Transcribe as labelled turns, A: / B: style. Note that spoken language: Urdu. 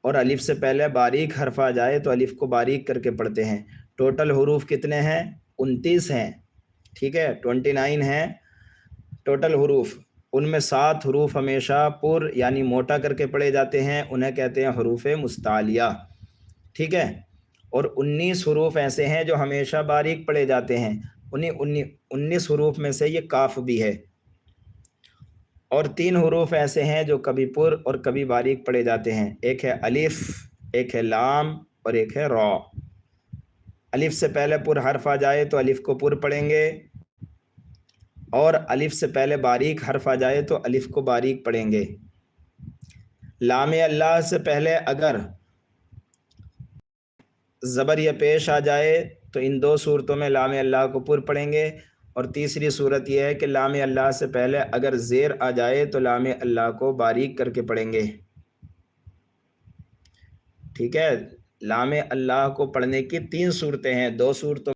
A: اور الف سے پہلے باریک حرف آ جائے تو الف کو باریک کر کے پڑھتے ہیں۔ ٹوٹل حروف کتنے ہیں؟ 29 ہیں، ٹھیک ہے، 29 ہیں ٹوٹل حروف۔ ان میں 7 حروف ہمیشہ پر یعنی موٹا کر کے پڑھے جاتے ہیں، انہیں کہتے ہیں حروف مستعلیہ، ٹھیک ہے۔ اور 19 حروف ایسے ہیں جو ہمیشہ باریک پڑھے جاتے ہیں، انہیں 19 حروف میں سے یہ کاف بھی ہے۔ اور 3 حروف ایسے ہیں جو کبھی پر اور کبھی باریک پڑھے جاتے ہیں، ایک ہے الف، ایک ہے لام اور ایک ہے را۔ الف سے پہلے پر حرف آ جائے تو الف کو پر پڑھیں گے، اور الف سے پہلے باریک حرف آ جائے تو الف کو باریک پڑھیں گے۔ لام اللہ سے پہلے اگر زبر یا پیش آ جائے تو ان 2 صورتوں میں لام اللہ کو پر پڑھیں گے، اور تیسری صورت یہ ہے کہ لام اللہ سے پہلے اگر زیر آ جائے تو لام اللہ کو باریک کر کے پڑھیں گے، ٹھیک ہے۔ لام اللہ کو پڑھنے کی 3 صورتیں ہیں، 2 صورتوں